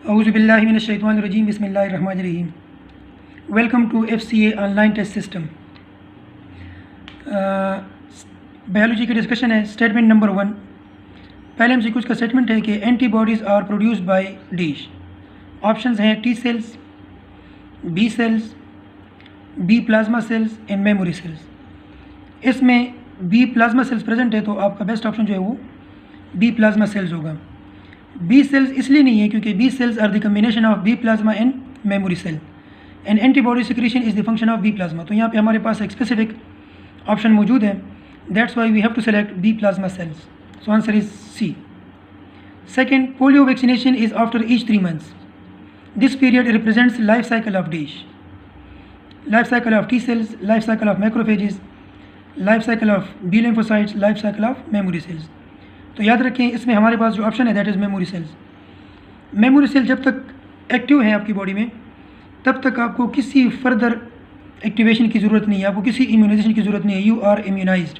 औज़ुबिल्लाहि मिनश्शैतानिर्रजीम बिस्मिल्लाहिर्रहमानिर्रहीम। Welcome to FCA online test system. Biology की डिस्कशन है। Statement number 1। पहले MCQ का स्टेटमेंट है कि antibodies are produced by dash. Options हैं T cells, B cells, B plasma cells and memory cells. इसमें B प्लाज्मा सेल्स प्रेजेंट है तो आपका बेस्ट ऑप्शन जो है वो B प्लाज्मा सेल्स होगा। B सेल्स इसलिए नहीं है क्योंकि B cells are the combination of B plasma and memory cell and antibody secretion is the function of B plasma. तो यहाँ पे हमारे पास एक स्पेसिफिक ऑप्शन मौजूद है, that's why we have to select B plasma cells. So answer is C। Second, polio vaccination is after each 3 months। This period represents life cycle of dash, life cycle of T cells, life cycle of macrophages, life cycle of B lymphocytes, life cycle of memory cells. तो याद रखें इसमें हमारे पास जो option है that is memory cells. Memory cell जब तक एक्टिव है आपकी बॉडी में तब तक आपको किसी फर्दर एक्टिवेशन की ज़रूरत नहीं है, आपको किसी इम्यूनाइजेशन की ज़रूरत नहीं है। You are immunized.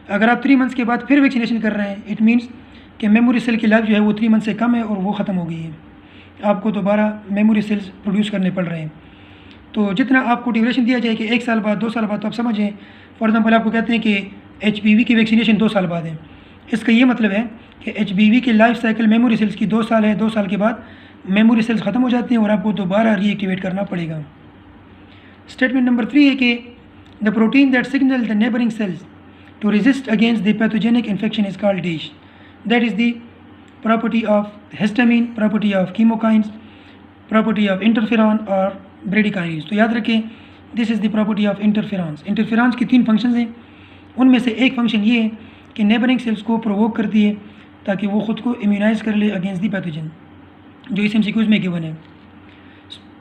अगर आप 3 months के बाद फिर वैक्सीनेशन कर रहे हैं इट मीन्स कि मेमोरी सेल की लाइफ जो है वो 3 months से कम है और वो ख़त्म हो गई है। आपको दोबारा मेमोरी सेल्स प्रोड्यूस करने पड़ रहे हैं। तो जितना आपको ड्यूरेशन दिया जाए कि 1 साल बाद 2 साल बाद, तो आप समझें फॉर एग्जाम्पल आपको कहते हैं कि HPV की वैक्सीनेशन 2 साल बाद है। इसका ये मतलब है कि HPV की लाइफ साइकिल मेमोरी सेल्स की 2 साल है। 2 साल के बाद मेमोरी सेल्स ख़त्म हो जाती हैं और आपको दोबारा रीएक्टिवेट करना पड़ेगा। स्टेटमेंट नंबर 3 है कि the protein that signal the neighbouring cells to resist against the pathogenic infection is called dash. That is the property of histamine, property of chemokines, property of interferon और bradykinase. तो याद रखें this is the property of interferons. Interferons की 3 functions हैं, उनमें से एक function ये है कि नेबरिंग सेल्स को प्रोवोक करती है ताकि वो ख़ुद को इम्यूनाइज कर ले अगेंस्ट दी पैथोजन, जो इस MCQs में गिवन है।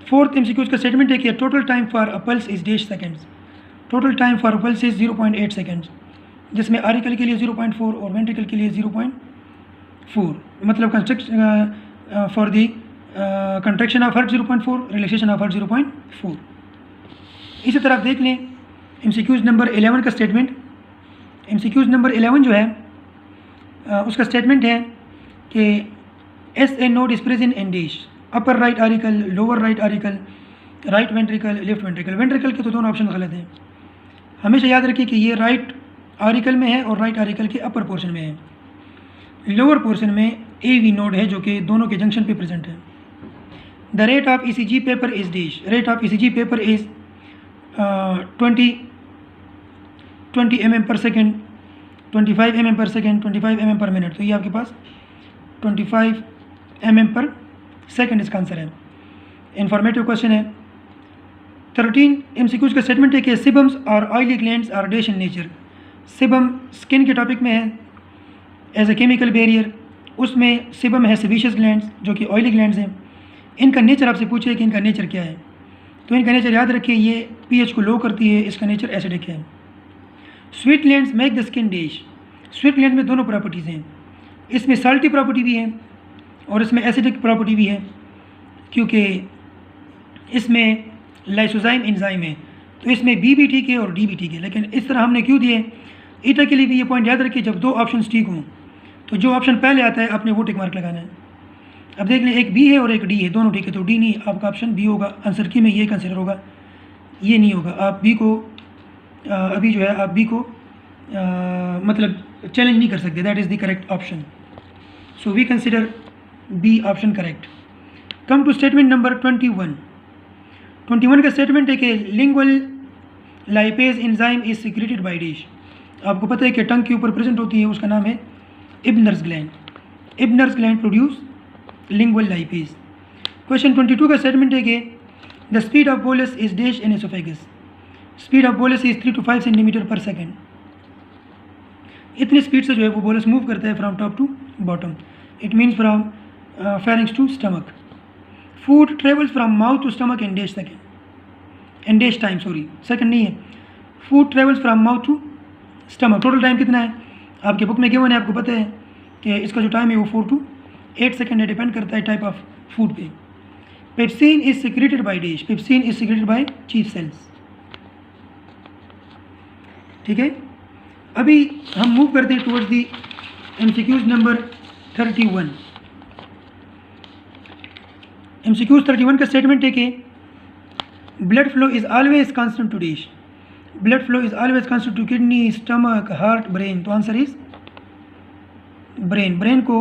4th MCQs का स्टेटमेंट है कि total time for a pulse is dash seconds. Total time for a pulse is 0.8 seconds, जिसमें आर्टिकल के लिए 0.4 और वेंट्रिकल के लिए 0.4। मतलब for the contraction of heart 0.4, relaxation of heart 0.4। इसी तरह आप देख लें MCQs नंबर 11 का स्टेटमेंट। MCQs नंबर 11 जो है उसका स्टेटमेंट है कि SA node is present in dish. Upper right article, lower right article, right ventricle, left ventricle. Ventricle के तो दोनों ऑप्शन गलत हैं। हमेशा याद रखिए कि ये राइट आर्टिकल में है और राइट आर्टिकल के अपर पोर्शन में है। लोअर पोर्शन में AV नोड है जो कि दोनों के जंक्शन पे प्रेजेंट है। The rate of ECG paper is dish. Rate of ECG paper is 20 mm per second, 25 mm per second, 25 mm per minute। तो ये आपके पास 25 mm per second इसका आंसर है। इंफॉर्मेटिव क्वेश्चन है। 13 MCQs का स्टेटमेंट है कि सिबम्स और oily glands are dash in nature. Sebum skin के टॉपिक में है एज ए केमिकल बैरियर। उसमें सिबम है सेबेशियस ग्लैंड्स जो कि ऑयली ग्लैंड्स हैं। इनका नेचर आपसे पूछे कि इनका नेचर क्या है, तो इनका नेचर याद रखिए ये pH को लो करती है, इसका नेचर एसिडिक है। Sweet glands make the skin dish. Sweet gland में दोनों प्रॉपर्टीज़ हैं, इसमें साल्टी प्रॉपर्टी भी है और इसमें एसिडिक प्रॉपर्टी भी है क्योंकि इसमें लाइसोजाइम एंजाइम है। तो इसमें B भी ठीक है और D भी ठीक है, लेकिन इस तरह हमने क्यों दिए। ईटा के लिए भी ये पॉइंट याद रखिए, जब 2 ऑप्शन ठीक हों तो जो ऑप्शन पहले आता है आपने वो टिक मार्क लगाना है। अब देख लें एक B है और एक D है, दोनों ठीक है, तो D नहीं, आपका ऑप्शन B होगा। आंसर की में ये कंसिडर होगा, ये नहीं होगा। आप B को अभी जो है आप B को मतलब चैलेंज नहीं कर सकते। That is the correct option. So we consider B option correct. Come to statement number 21। 21 का स्टेटमेंट है कि lingual lipase enzyme is secreted by dash. आपको पता है कि टंग के ऊपर प्रेजेंट होती है, उसका नाम है Ebner's gland. Ebner's gland produce lingual lipase. Question 22 का स्टेटमेंट है कि the speed of bolus is dash in esophagus. Speed of bolus is 3 to 5 centimetre पर सेकेंड। इतनी स्पीड से जो है वो बोलस मूव करता है from top to bottom. It means from pharynx to stomach. Food travels from mouth to stomach in dash second, in dash time, sorry second नहीं है। Food travels from mouth to stomach. Total time कितना है आपके book में given है, आपको पता है कि इसका जो टाइम है वो 4 to 8 सेकेंड है, डिपेंड करता है टाइप ऑफ फूड पे। Pepsin is secreted by dash. Pepsin is secreted by chief cells. ठीक है, अभी हम मूव करते हैं towards the MCQs number 31। MCQ 31 का स्टेटमेंट है कि blood flow is always constant to dash, blood flow is always constant to kidney, stomach, heart, brain. तो आंसर इज़ ब्रेन। ब्रेन को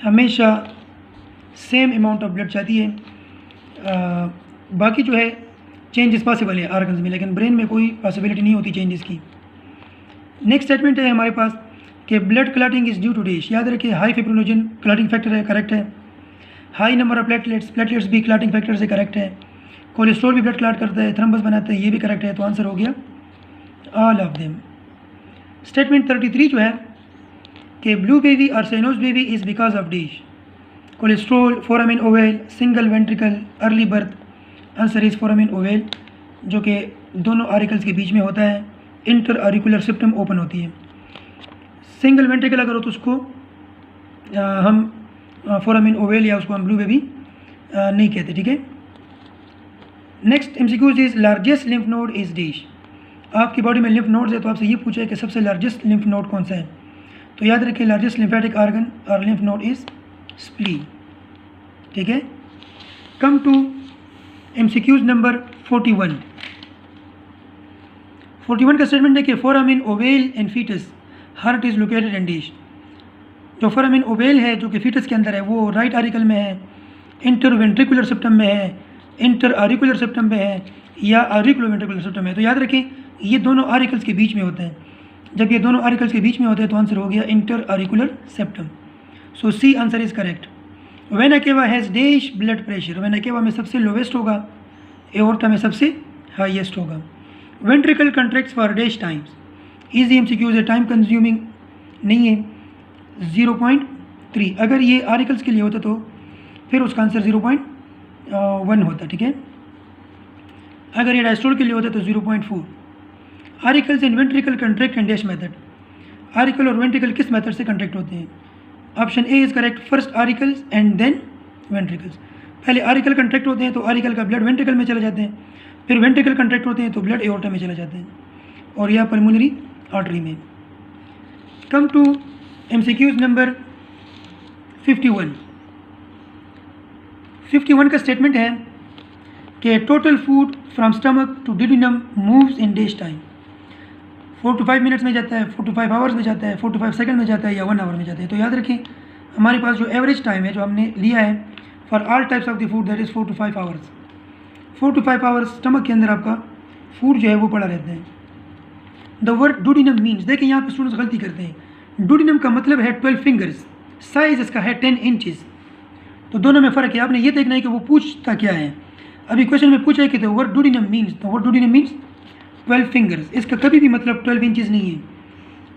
हमेशा सेम अमाउंट ऑफ ब्लड चाहती है। बाकी जो है चेंजेस पॉसिबल है आर्गन्स में, लेकिन ब्रेन में कोई पॉसिबिलिटी नहीं होती चेंजेस की। नेक्स्ट स्टेटमेंट है हमारे पास कि blood clotting is due to dash. याद रखिए हाई फिब्रिनोजन क्लॉटिंग फैक्टर है, करेक्ट है। High number of platelets, platelets भी क्लॉटिंग फैक्टर से करेक्ट है। कोलेस्ट्रॉल भी ब्लड क्लॉट करता है, थ्रम्बस बनाता है, ये भी करेक्ट है। तो आंसर हो गया ऑल ऑफ देम। स्टेटमेंट 33 जो है कि ब्लू बेबी और cyanose baby is because of dash. Cholesterol, foramen ovale, single ventricle, early birth. Answer is foramen ovale, जो कि दोनों ऑरिकल्स के बीच में होता है। इंटर ऑरिकुलर सिप्टम ओपन होती है। सिंगल वेंट्रिकल अगर हो तो उसको हम फोरामिन ओवेल या उसको हम ब्लू बेबी नहीं कहते, ठीक है। Next MCQs is largest lymph node is dish. आपकी बॉडी में लिम्फ नोड्स है तो आपसे ये पूछा है कि सबसे लार्जेस्ट लिम्फ नोड कौन सा है। तो याद रखिए लार्जेस्ट लिम्फेटिक ऑर्गन और लिम्फ नोड इज स्प्लीन, ठीक है। Come to MCQs number 41। 41 का स्टेटमेंट है कि foramen ovale and foetus heart is located in dash. जो फोरामिन ओवेल है जो कि फीटस के अंदर है वो राइट आरिकल में है, इंटरवेंट्रिकुलर सिस्टम में है, इंटर ऑरिकुलर सिस्टम में है या ऑरिकुलोवेंट्रिकुलर सिस्टम में। तो याद रखें ये दोनों ऑरिकल्स के बीच में होते हैं। जब ये दोनों ऑरिकल्स के बीच में होते हैं तो आंसर हो गया inter auricular septum. So C answer is correct. Vena cava has dash blood pressure. Vena cava में सबसे लोवेस्ट होगा, एओर्टा में सबसे हाईएस्ट होगा। Ventricle contracts for dash times. Easy MCQs है, टाइम कंज्यूमिंग नहीं है। 0.3 अगर ये आरिकल्स के लिए होता तो फिर उसका आंसर 0.1 होता, ठीक है। अगर ये डायस्टोल के लिए होता तो 0.4। Auricles and ventricle contract and dash method. Auricle और वेंट्रिकल किस मेथड से कंट्रैक्ट होते हैं? Option A is correct, first auricles and then ventricles. पहले आरिकल कंट्रैक्ट होते हैं तो आरिकल का ब्लड वेंट्रिकल में चले जाते हैं, फिर वेंट्रिकल कंट्रैक्ट होते हैं तो ब्लड एओर्टा में चले जाते हैं और यह पल्मोनरी आर्टरी में। कम टू एमसीक्यूज नंबर 51। 51 का स्टेटमेंट है कि total food from stomach to duodenum moves in dash time. 4 to 5 minutes में जाता है, 4 to 5 आवर्स में जाता है, 4 to 5 सेकंड में जाता है या 1 आवर में जाता है। तो याद रखें हमारे पास जो एवरेज टाइम है जो हमने लिया है for all types of the food that is 4 to 5 hours. 4 to 5 hours stomach के अंदर आपका फूड जो है वो पड़ा रहता है। द वर्ड डुडिनम मीन्स, देखिए यहाँ पे स्टूडेंट्स गलती करते हैं। डुडिनम का मतलब है 12 फिंगर्स, साइज इसका है 10 इंचज़। तो दोनों में फ़र्क है, आपने ये देखना है कि वो पूछता क्या है। अभी क्वेश्चन में पूछा है कि the word duodenum means, the word duodenum means 12 fingers. इसका कभी भी मतलब 12 इंचज़ नहीं है,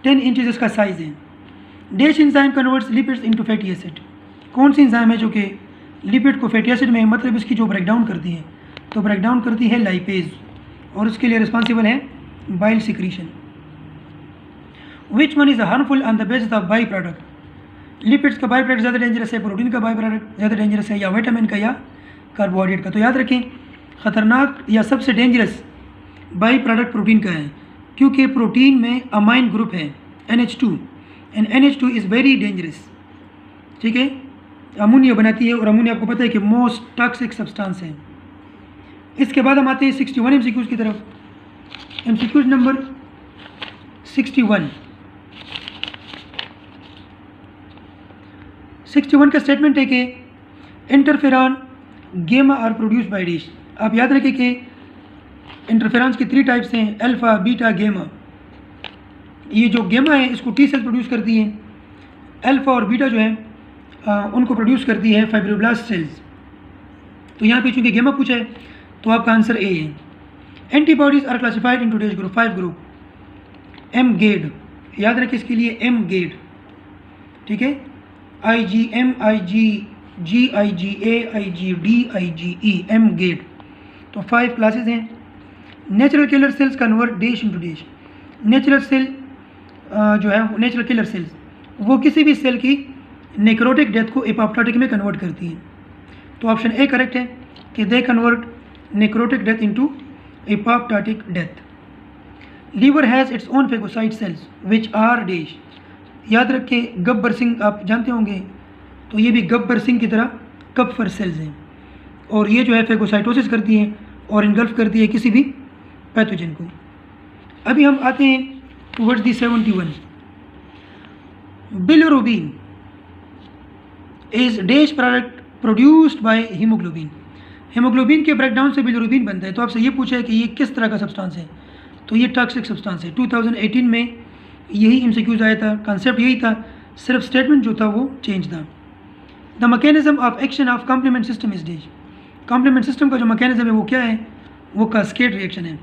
10 इंचज़ इसका साइज़ है। Dash enzyme converts lipids into fatty acid. कौन सी इंजाइम है जो कि लिपिड को फैटी एसिड में, मतलब इसकी जो ब्रेकडाउन करती है, तो ब्रेकडाउन करती है लाइपेज और उसके लिए रिस्पॉन्सिबल है bile secretion. Which one is harmful on the basis of by product. Lipids का बाई प्रोडक्ट ज़्यादा डेंजरस है, प्रोटीन का बाई प्रोडक्ट ज़्यादा डेंजरस है, या विटामिन का या कार्बोहाइड्रेट का। तो याद रखें ख़तरनाक या सबसे डेंजरस बाई प्रोडक्ट प्रोटीन का है, क्योंकि प्रोटीन में अमाइन ग्रुप है NH2 and NH2 is very dangerous, ठीक है। अमोनिया बनाती है और अमोनिया आपको पता है कि मोस्ट टॉक्सिक सब्सटेंस है। इसके बाद हम आते हैं 61 MCQs की तरफ। MCQs number 61। 61 का स्टेटमेंट है कि इंटरफेरॉन गेमा आर प्रोड्यूस बाय डिश। आप याद रखें कि इंटरफेरॉन्स की 3 टाइप्स हैं, अल्फ़ा, बीटा, गेमा। ये जो गेमा है इसको टी सेल प्रोड्यूस करती हैं, अल्फ़ा और बीटा जो है उनको प्रोड्यूस करती है फाइब्रोब्लास्ट सेल्स। तो यहाँ पे चूँकि गेमा पूछा है तो आपका आंसर ए है। Antibodies are classified into dash group, 5 group. M गेड, याद रखें इसके लिए एम गेड, ठीक है। IgM, IgG, IgA, IgD, IgE, M गेड। तो 5 क्लासेस हैं। Natural killer cells convert dash into dash. Natural cell जो है नेचुरल किलर सेल्स वो किसी भी सेल की नेक्रोटिक डेथ को एपोप्टोटिक में कन्वर्ट करती हैं। तो ऑप्शन ए करेक्ट है कि they convert necrotic death into apoptotic death. Liver has its own phagocyte cells which are dash. याद रखें गब्बर सिंह आप जानते होंगे, तो ये भी गब्बर सिंह की तरह कप्फर सेल्स हैं, और ये जो है फेगोसाइटोसिस करती हैं और इनगल्फ करती है किसी भी पैथोजन को। अभी हम आते हैं towards the 71। Bilirubin is dash product produced by haemoglobin. Haemoglobin के ब्रेकडाउन से बिलिरुबिन बनता है। तो आपसे ये पूछा है कि ये किस तरह का सब्सटेंस है, तो ये टॉक्सिक सब्सटेंस है। 2018 में यही एमसीक्यूज आया था, कॉन्सेप्ट यही था, सिर्फ स्टेटमेंट जो था वो चेंज था। The mechanism of action of complement system is dash. Complement system का जो मैकेनिज्म है वो क्या है, वो कास्केड रिएक्शन है।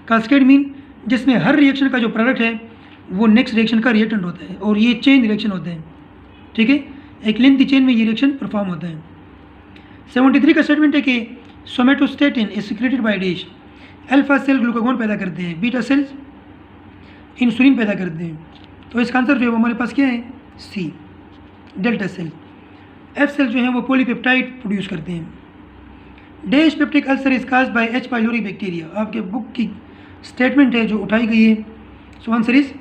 कास्केड मीन जिसमें हर रिएक्शन का जो प्रोडक्ट है वो नेक्स्ट रिएक्शन का रिएक्टेंट होता है, और ये चेन रिएक्शन होते हैं, ठीक है, एक लेंथी चेन में ये रिएक्शन परफॉर्म होता है। 73 का स्टेटमेंट है कि somatostatin is secreted by dash. Alpha cell glucagon पैदा करते हैं, बीटा सेल्स इंसुलिन पैदा करते हैं। तो इसका आंसर जो है वो हमारे पास क्या है, C, delta cell. F cell जो है वो पॉलीपेप्टाइड प्रोड्यूस करते हैं। Dash peptic ulcer is caused by H pylori bacteria. आपके बुक की स्टेटमेंट है जो उठाई गई है, so answer is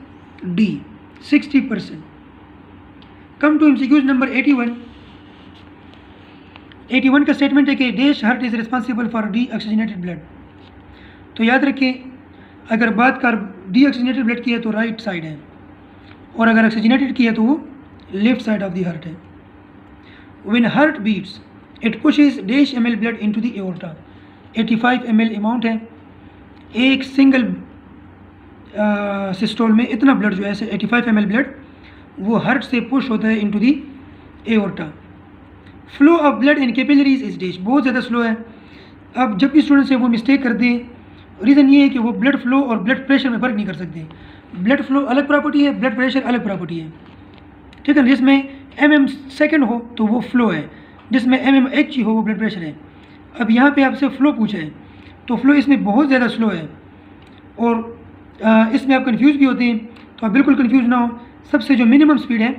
D, 60%। Come to MCQs number 81। 81 का स्टेटमेंट है कि dash heart is responsible for deoxygenated blood. तो याद रखें, अगर बात कर डी ऑक्सीजनेटेड ब्लड की है तो राइट साइड है, और अगर ऑक्सीजनेटेड की है तो वो left side of the heart है। When heart beats it pushes dash ml blood into the aorta. 85 ml amount है, एक सिंगल सिस्टोल में इतना ब्लड जो है 85 ml ब्लड वो हार्ट से पुश होता है into the aorta. Flow of blood in capillaries is dash, बहुत ज़्यादा स्लो है। अब जब भी स्टूडेंट से वो मिस्टेक करते हैं, रीज़न ये है कि वो ब्लड फ्लो और ब्लड प्रेशर में फ़र्क नहीं कर सकते। ब्लड फ्लो अलग प्रॉपर्टी है, ब्लड प्रेशर अलग प्रॉपर्टी है, ठीक है। जिसमें mm सेकेंड हो तो वो फ्लो है, जिसमें mmHg हो वो ब्लड प्रेशर है। अब यहाँ पे आपसे फ्लो पूछा है, तो फ्लो इसमें बहुत ज़्यादा स्लो है, और इसमें आप कंफ्यूज भी होते हैं, तो आप बिल्कुल कंफ्यूज ना हो। सबसे जो मिनिमम स्पीड है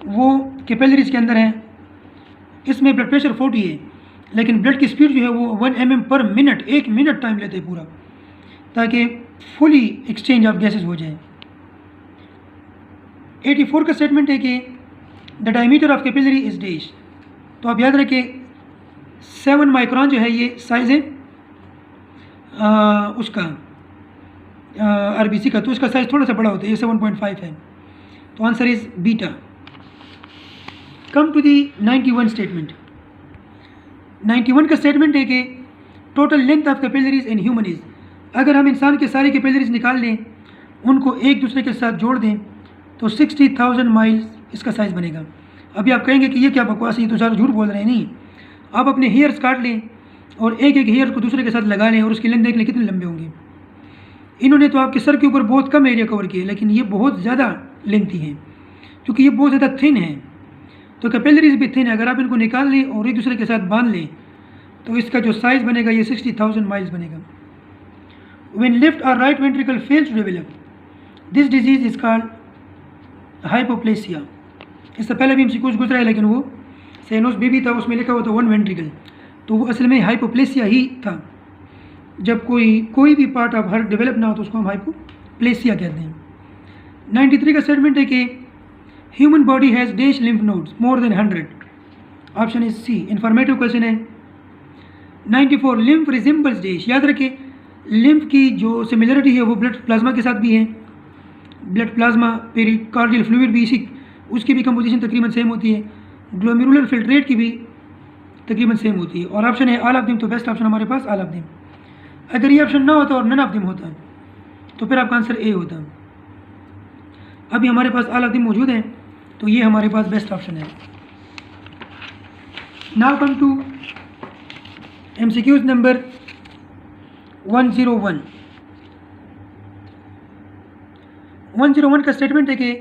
वो कैपिलरीज के अंदर है, इसमें ब्लड प्रेशर 40 है, लेकिन ब्लड की स्पीड जो है वो 1 mm पर मिनट, 1 मिनट टाइम लेते हैं पूरा, ताकि फुली एक्सचेंज ऑफ गैसेज हो जाए। 84 का स्टेटमेंट है कि the diameter of capillary is dash. तो आप याद रखें 7 माइक्रोन जो है ये साइज़ है उसका आरबीसी का, तो इसका साइज़ थोड़ा सा बड़ा होता है, ये 7.5 है। तो answer is beta. Come to the 91 statement. 91 का स्टेटमेंट है कि total length of capillaries in human is. अगर हम इंसान के सारे कैपिलरीज निकाल लें, उनको एक दूसरे के साथ जोड़ दें, तो 60,000 माइल्स इसका साइज़ बनेगा। अभी आप कहेंगे कि ये क्या बकवास है, ये तो सारा झूठ बोल रहे हैं। नहीं, आप अपने हेयर्स काट लें और एक एक हेयर को दूसरे के साथ लगा लें और उसकी लेंथ देख लें कितने लंबे होंगे। इन्होंने तो आपके सर के ऊपर बहुत कम एरिया कवर किया, लेकिन ये बहुत ज़्यादा लेंथी हैं, क्योंकि ये बहुत ज़्यादा थिन है। तो कैपिलरीज भी थिन है, अगर आप इनको निकाल लें और एक दूसरे के साथ बांध लें, तो इसका जो साइज़ बनेगा ये 60,000 माइल्स बनेगा। व्हेन लेफ्ट और right ventricle fails to develop, this disease is called hypoplasia. इससे पहले भी एमसीक्यूज गुजरा है, लेकिन वो सेनोस बेबी था, उसमें लिखा हुआ था 1 वेंट्रिकल, तो वो असल में हाइपोप्लेसिया ही था। जब कोई भी पार्ट ऑफ हार्ट डेवलप ना हो तो उसको हम हाइपोप्लेसिया कहते हैं। 93 का स्टेटमेंट है कि human body has dash lymph nodes more than 100। Option is C, informative question है। 94 लिम्फ रिजेंबल्स डैश। याद रखें, लिम्फ की जो सिमिलरिटी है वो ब्लड प्लाज्मा के साथ भी है। ब्लड प्लाज्मा पेरिकार्डियल फ्लूइड भी इसी, उसकी भी कंपोजिशन तकरीबन सेम होती है। ग्लोमेरुलर फिल्ट्रेट की भी तकरीबन सेम होती है। और ऑप्शन है ऑल ऑफ दिम, तो बेस्ट ऑप्शन हमारे पास ऑल ऑफ दिम। अगर ये ऑप्शन ना होता और नन ऑफ दिम होता तो फिर आपका आंसर ए होता। अभी हमारे पास ऑल ऑफ दिम मौजूद है, तो ये हमारे पास बेस्ट ऑप्शन है। Now come to MCQs number 101। 101 का स्टेटमेंट है कि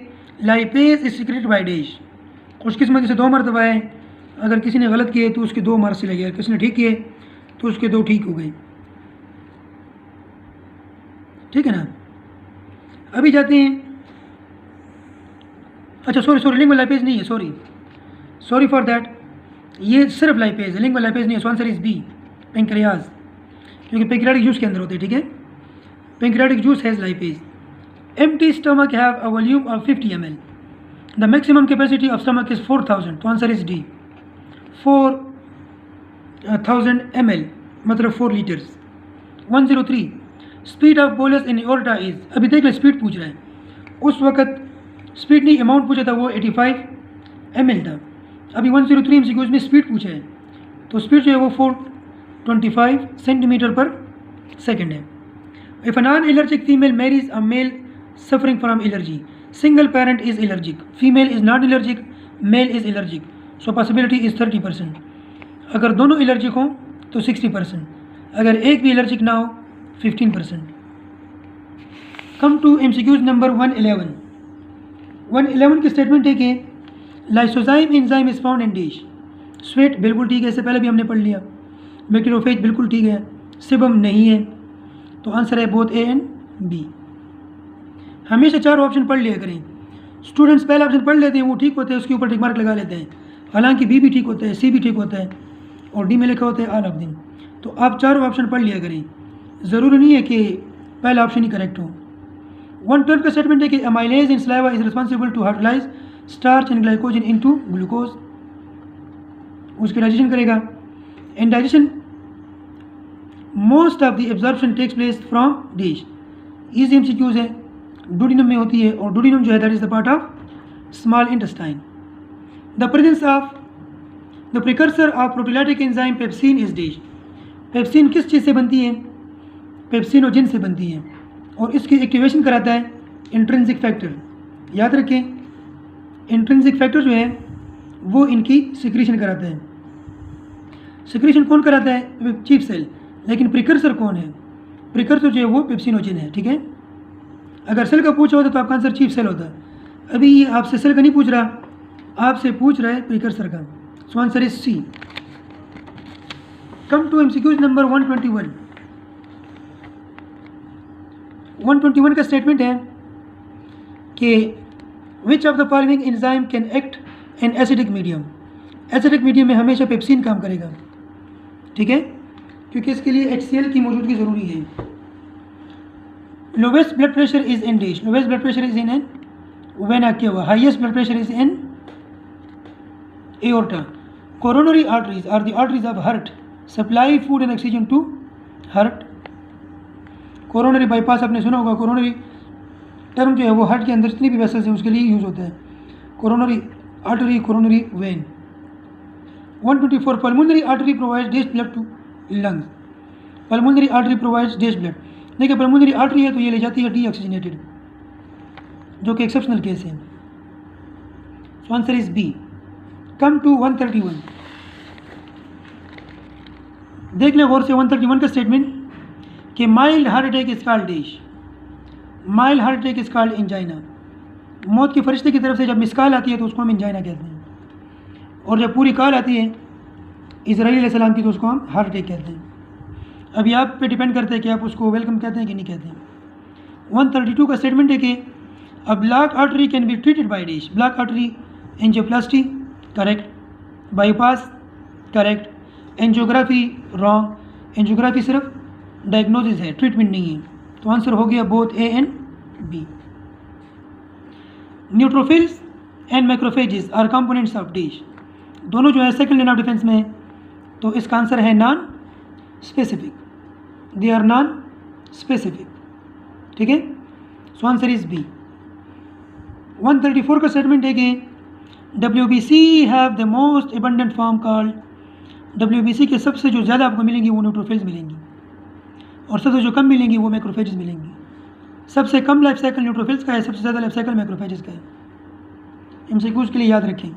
lipase is secreted by dash. खुशकिस्मती से 2 मरतबा है, अगर किसी ने गलत किए तो उसके 2 मार्क्स चले गए, अगर किसी ने ठीक किए तो उसके 2 ठीक हो गए, ठीक है ना। अभी जाते हैं, अच्छा सॉरी लिंगुअल लाइपेज नहीं है, सॉरी फॉर दैट, ये सिर्फ लाइपेज है, लिंगुअल लाइपेज नहीं है। So answer is B, pancreas, क्योंकि पेंक्रियाटिक जूस के अंदर होते हैं, ठीक है। Pancreatic juice has lipase. Empty stomach have a volume of 50 ml। The maximum capacity of stomach is 4000। तो आंसर इज डी, 4 1000 ml मतलब 4 litres. 103 speed of bolus in aorta is, अभी देख लें स्पीड पूछ रहा है, उस वक्त स्पीड नहीं अमाउंट पूछा था वो 85 ml था। अभी 103 MCQ में स्पीड पूछा है तो स्पीड जो है वो 425 सेंटीमीटर पर सेकेंड है। If a non allergic female marries a male suffering from allergy, single parent is allergic, female is not allergic, male is allergic, so possibility is 30%। अगर दोनों एलर्जिक हों तो 60%, अगर एक भी एलर्जिक ना हो 15%। कम टू MCQs नंबर 111। 111 की स्टेटमेंट है कि lysozyme enzyme is found in dish. Sweat बिल्कुल ठीक है, इससे पहले भी हमने पढ़ लिया। बैक्टीरियोफेज बिल्कुल ठीक है, सिबम नहीं है, तो आंसर है बोथ ए एंड बी। हमेशा 4 ऑप्शन पढ़ लिया करें। स्टूडेंट्स पहला ऑप्शन पढ़ लेते हैं, वो ठीक होते हैं, उसके ऊपर टिक मार्क लगा लेते हैं, हालांकि बी भी ठीक होता है, सी भी ठीक होता है और डी में लिखा होता है ऑल ऑफ देम। तो आप 4 ऑप्शन पढ़ लिया करें, ज़रूरी नहीं है कि पहला ऑप्शन ही करेक्ट हो। 112 का स्टेटमेंट है कि amylase in saliva is responsible to hydrolyse starch and glycogen into glucose, उसके डाइजेशन करेगा। In digestion most of the absorption takes place from dash. Easy MCQs है, डूडिनम में होती है और डूडिनम जो है that is the part of small intestine. The presence of the precursor of proteolytic enzyme pepsin is dish. Pepsin किस चीज़ से बनती है? पेप्सिनोजिन से बनती है और इसकी एक्टिवेशन कराता है इंट्रिंसिक फैक्टर। याद रखें, इंट्रिंसिक फैक्टर जो है वो इनकी सिक्रीशन कराता है। सिक्रीशन कौन कराता है? Chief cell. लेकिन प्रिकर्सर कौन है? प्रिकर्सर जो है वो पेप्सिनोजिन है, ठीक है। अगर सेल का पूछा होता तो आपका आंसर चीफ सेल होता। अभी ये आपसे सेल का नहीं पूछ रहा, आपसे पूछ रहा है प्रिकर्सर का, so answer is C. Come to MCQs number 121। 121 का स्टेटमेंट है कि which of the following enzyme can act in acidic medium. Acidic medium में हमेशा पेप्सिन काम करेगा, ठीक है, क्योंकि इसके लिए HCl की मौजूदगी ज़रूरी है। Lowest blood pressure is in dash. Lowest blood pressure is in an vena cava. Highest blood pressure is in aorta. Coronary arteries are the arteries of heart, supply food and oxygen to heart. Coronary bypass आपने सुना होगा, coronary term जो है वो heart के अंदर जितनी भी वेसल्स हैं उसके लिए यूज़ होता है। Coronary artery, coronary vein. 124 pulmonary artery provides dash blood to lungs. Pulmonary artery provides dash blood. देखिए पल्मोनरी आर्टरी है तो ये ले जाती है डीऑक्सीजनेटेड, जो कि एक्सेप्शनल केस है। So answer is B. Come to 131। देख लें गौर से 131 का स्टेटमेंट कि mild heart attack is called dash. Mild heart attack is called angina. मौत के फरिश्ते की तरफ से जब मिस कॉल आती है तो उसको हम एंजाइना कहते हैं, और जब पूरी कॉल आती है इजराइल अलैहिस्सलाम की तो उसको हम हार्ट अटैक कहते हैं। अभी आप पे डिपेंड करते हैं कि आप उसको वेलकम कहते हैं कि नहीं कहते हैं। 132 का स्टेटमेंट है कि a block artery can be treated by dash. Block artery angioplasty correct, bypass correct, angiography wrong. Angiography सिर्फ डायग्नोसिस है, ट्रीटमेंट नहीं है, तो आंसर हो गया both A and B. Neutrophils and macrophages are components of dash. दोनों जो है सेकंड लाइन ऑफ डिफेंस में है, तो इसका आंसर है non specific. They are non specific, ठीक है, सो आंसर इज बी। 134 का स्टेटमेंट है कि WBC have the most abundant form called. WBC के सबसे जो ज़्यादा आपको मिलेंगी वो न्यूट्रोफिल्स मिलेंगी और सबसे जो कम मिलेंगी वो मैक्रोफेजेस मिलेंगी। सबसे कम लाइफ साइकिल न्यूट्रोफिल्स का है, सबसे ज़्यादा लाइफ साइकिल मैक्रोफेजेस का है। MCQs के लिए याद रखें,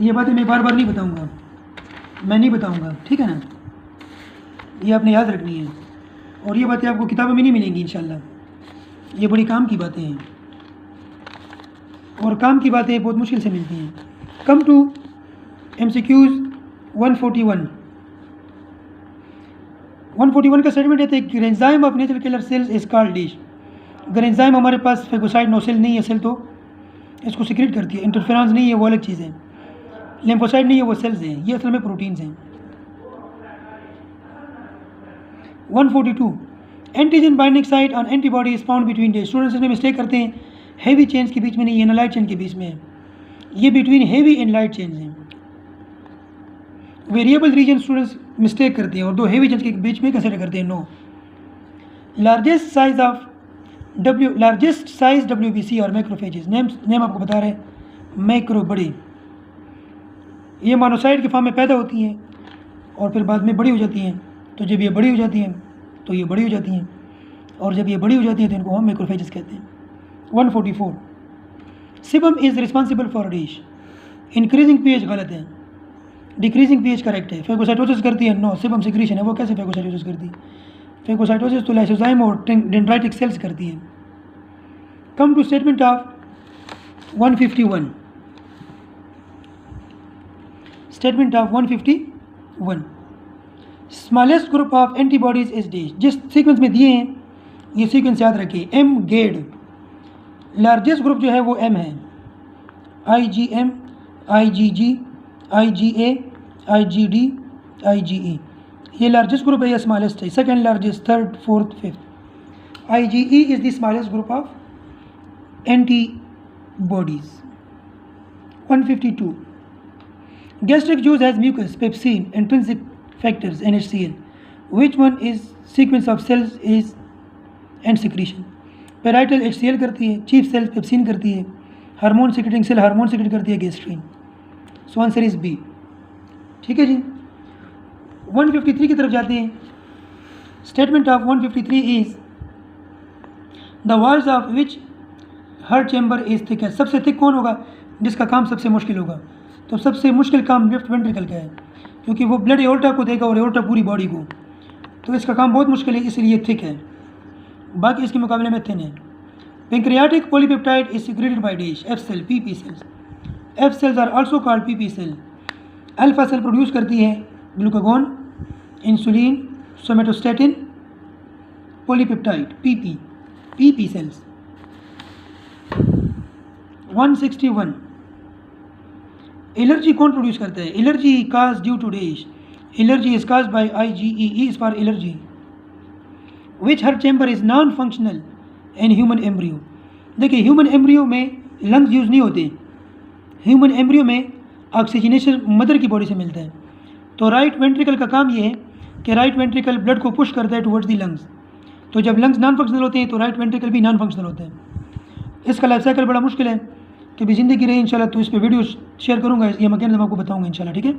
ये बातें मैं बार बार नहीं बताऊंगा, मैं नहीं बताऊंगा, ठीक है ना, ये आपने याद रखनी है और ये बातें आपको किताबों में नहीं मिलेंगी इंशाल्लाह। ये बड़ी काम की बातें हैं और काम की बातें बहुत मुश्किल से मिलती हैं। कम टू MCQs 141। 141 का स्टेटमेंट है कि granzyme of natural killer cells is called dash. Granzyme हमारे पास फेगोसाइड नो सेल नहीं है, सेल तो इसको सिक्रेट करती है। इंटरफेरॉन्स नहीं है, वो अलग चीज़ है। लिम्फोसाइट नहीं है, वो सेल्स हैं, ये असल में प्रोटीन्स हैं। 142 antigen binding site on antibody is found between day. Students इसमें मिस्टेक करते हैं, हैवी चेन्स के बीच में नहीं है ना लाइट चेन के बीच में है, ये between heavy and light chains हैं। वेरिएबल रीजन स्टूडेंट्स मिस्टेक करते हैं और दो हेवी रीजन के बीच में कंसिडर करते हैं। नो, लार्जेस्ट साइज WBC और मैक्रोफेजेस, नेम आपको बता रहे हैं, मैक्रो बड़ी, ये मोनोसाइट के फॉर्म में पैदा होती हैं और फिर बाद में बड़ी हो जाती हैं। तो जब ये बड़ी हो जाती हैं तो ये बड़ी हो जाती हैं, और जब ये बड़ी हो जाती हैं तो इनको हम मैक्रोफेजेस कहते हैं। 144 sebum is responsible for dish. Increasing pH गलत है, डिक्रीजिंग पीएच करेक्ट है। फेगोसाइटोसिस करती है, नो, सिबम सिक्रीशन है, वो कैसे फेगोसाइटोसिस करती है? फेगोसाइटोसिस तो लाइसोजाइम और डेंड्राइटिक सेल्स करती है। Come to statement of 151। Statement of 151, smallest group of antibodies is dash. जिस सीक्वेंस में दिए हैं ये सीक्वेंस याद रखिए, एम गेड, लार्जेस्ट ग्रुप जो है वो एम है, IgM, IgG, IgA, IgD, IgE, ये लार्जेस्ट ग्रुप है या स्मॉलेस्ट है? Second largest, third, fourth, fifth. IgE is the smallest group of antibodies. 152, gastric juice has mucus, pepsin, intrinsic factors, NaCl. Which one is sequence of cells is and secretion? Parietal HCl करती है, chief cells pepsin करती है, hormone secreting cell hormone secrete करती है gastrin. So answer is B. ठीक है जी। 153 की तरफ जाते हैं। Statement of 153 is the walls of which हर चैम्बर इज थिक है। सबसे थिक कौन होगा जिसका काम सबसे मुश्किल होगा? तो सबसे मुश्किल काम लेफ्ट वेंट्रिकल का है, क्योंकि वो ब्लड एओर्टा को देगा और एओर्टा पूरी बॉडी को, तो इसका काम बहुत मुश्किल है, इसलिए थिक है, बाकी इसके मुकाबले में थिन है। Pancreatic polypeptide is secreted by dash, F cell, PP cells. F cells are also called PP cell. Alpha cell produce करती है glucagon, insulin, somatostatin, polypeptide, PP cells. 161, allergy कौन प्रोड्यूस करता है? Allergy cause due to dash, allergy is cause by IgE, is for allergy. Which हर chamber is non functional in human embryo. देखिए human embryo में lungs use नहीं होते, human embryo में oxygenation mother की बॉडी से मिलता है। तो राइट वेंट्रिकल का काम ये है कि राइट वेंट्रिकल ब्लड को पुश करता है टुवर्ड्स दी लंग्स। तो जब लंग्स नॉन फंक्शनल होते हैं तो राइट वेंट्रिकल भी नॉन फंक्शनल होते हैं। इसका लाइफ साइकिल बड़ा मुश्किल है, कि भी ज़िंदगी रही इंशाल्लाह तो इस पर वीडियो शेयर करूँगा, ये मैकेनिज्म आपको बताऊँगा इंशाल्लाह। ठीक है,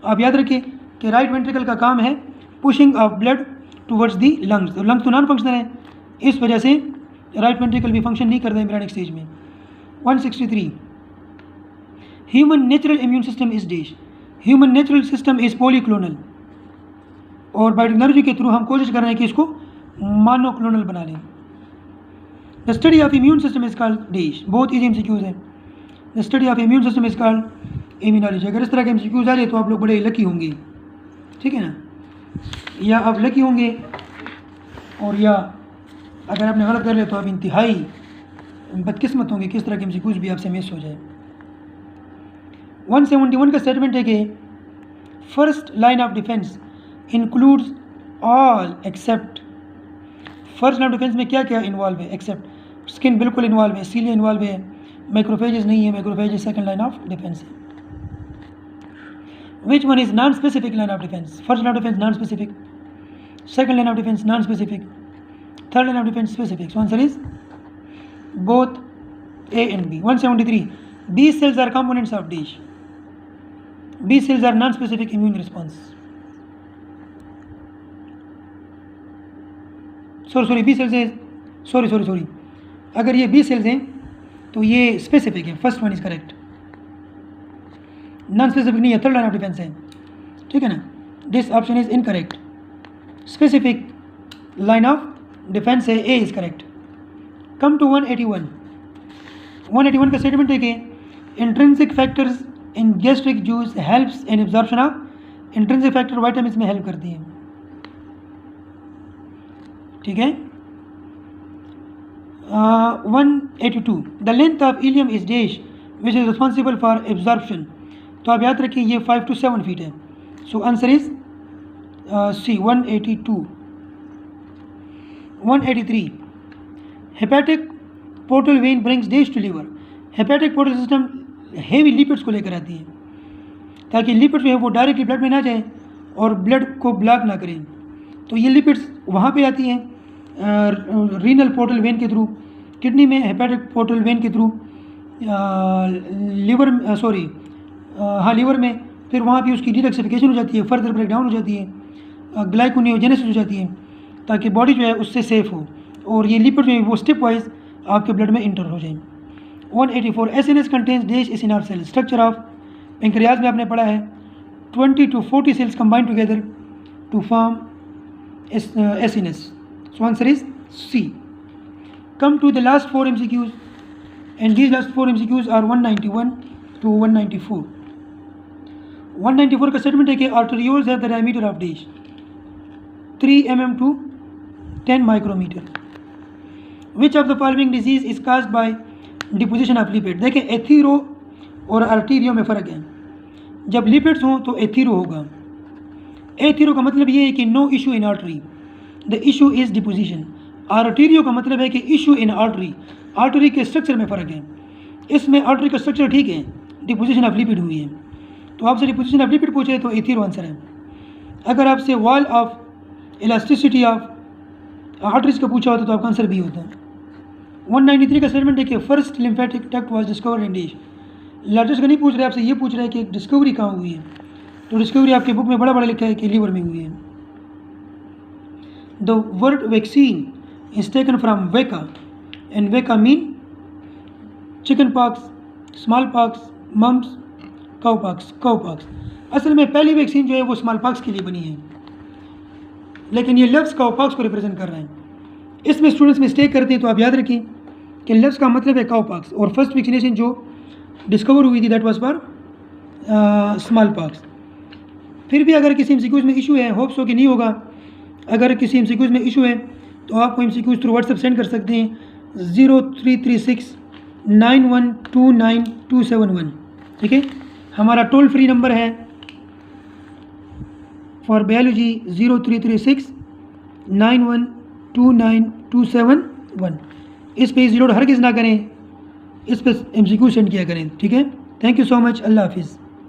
आप याद रखिए कि राइट वेंट्रिकल का काम है pushing of blood towards the lungs. तो लंग्स तो नॉन फंक्शनल है, इस वजह से राइट वेंट्रिकल भी फंक्शन नहीं करता एम्ब्रियोनिक स्टेज में। 163, human natural immune system is dash. Human natural system is polyclonal, और बायोटेक्नोलॉजी के थ्रू हम कोशिश कर रहे हैं कि इसको मोनोक्लोनल बना लें। The study of immune system is called dash. बहुत ईजी MCQs है। The study of immune system is called immunology. अगर इस तरह के MCQs आ जाए तो आप लोग बड़े लकी होंगे, ठीक है ना, या आप लकी होंगे, और या अगर आपने गलत कर लिया तो आप इंतहाई बदकिस्मत होंगे, किस तरह के MCQs भी आपसे मिस हो जाए। 171 का स्टेटमेंट है कि first line of defence includes all except. First line of defence में क्या क्या इन्वॉल्व है? एक्सेप्ट स्किन बिल्कुल इन्वॉल्व है, सीलिया इन्वॉल्व है, मैक्रोफेजेस नहीं है, macrophages second line of defence है। Which one is non specific line of defence? First line of defence non specific, second line of defence non specific, third line of defence specific. So answer is both A and B। 173, B cells are components of dish। B cells are non-specific immune response। Sorry B cells है, sorry अगर ये B cells हैं तो ये specific है, first one is correct, non specific नहीं है, third line of defence है, ठीक है ना। This option is incorrect, specific line of defence है, A is correct. Come to 181। 181 का स्टेटमेंट है कि intrinsic factors in gastric juice helps in absorption of. Intrinsic factor vitamins में हेल्प करती है, ठीक है। 182, the length of ileum is dash which is responsible for absorption. तो आप याद रखिए ये 5 to 7 फीट है। So answer is C 182। 183, hepatic portal vein brings dash to liver. Hepatic portal system heavy lipids को लेकर आती है। ताकि लिपिड जो है वो डायरेक्टली ब्लड में ना जाए और ब्लड को ब्लॉक ना करें। तो ये लिपिड्स वहाँ पे आती हैं रीनल पोर्टल वेन के थ्रू, किडनी में हेपेटिक पोर्टल वेन के थ्रू, लीवर लीवर में, फिर वहाँ पे उसकी डिटॉक्सिफिकेशन हो जाती है, फर्दर ब्रेकडाउन हो जाती है, ग्लाइकोनियोजेनेसिस हो जाती है, ताकि बॉडी जो है उससे सेफ हो और ये लिपिड जो है वो स्टेप वाइज आपके ब्लड में इंटर हो जाए। 184 acinus contains dash acinar cell. Structure of pancreas में आपने पढ़ा है 20 to 40 cells combine together to form acinus. So answer is C. Come to the last 4 MCQs, and these last 4 MCQs are 191 to 194. 194 का statement है कि arterioles have the diameter of dash 3 mm to 10 micrometer. Which of the following disease is caused by deposition of lipid? देखें एथीरो और arterio में फ़र्क है। जब lipids हों तो एथीरो होगा। एथीरो का मतलब ये है कि no issue in artery, the issue is deposition. Arterio का मतलब है कि इशू इन आर्टरी, आर्टरी के स्ट्रक्चर में फ़र्क है। इसमें आर्टरी का स्ट्रक्चर ठीक है, डिपोजिशन ऑफ लिपिड हुई है। तो आपसे डिपोजिशन ऑफ लिपिड पूछे तो एथीरो आंसर है। अगर आपसे wall of elasticity of arteries का पूछा होता तो आपका आंसर भी होता। 193 का स्टेटमेंट है कि first lymphatic duct was discovered in dash. Largest का नहीं पूछ रहे, आपसे ये पूछ रहा है कि डिस्कवरी कहाँ हुई है। तो डिस्कवरी आपके बुक में बड़ा बड़ा लिखा है कि लीवर में हुई है। The word vaccine is taken from vacca, and vacca mean chicken pox, small pox, mumps, cowpox. असल में पहली वैक्सीन जो है वो स्मॉल पॉक्स के लिए बनी है, लेकिन ये लफ्ज़ काउपॉक्स को रिप्रेजेंट कर रहे हैं। इसमें स्टूडेंट्स मिस्टेक करते हैं, तो आप याद रखें कि लफ्ज़ का मतलब है काउपॉक्स, और फर्स्ट वैक्सीनेशन जो डिस्कवर हुई थी that was for small pox. फिर भी अगर किसी MCQs में इशू है, होप्स हो कि नहीं होगा, अगर किसी MCQs में इशू है तो आप MCQs थ्रू व्हाट्सएप सेंड कर सकते हैं 0336 9129 ठीक है। हमारा टोल फ्री नंबर है फॉर बायोलॉजी 0336 9129 इस पे इजी लोड हरगिज़ ना करें, इस पे MCQ सेंड किया करें, ठीक है। थैंक यू सो मच, अल्लाह हाफिज़।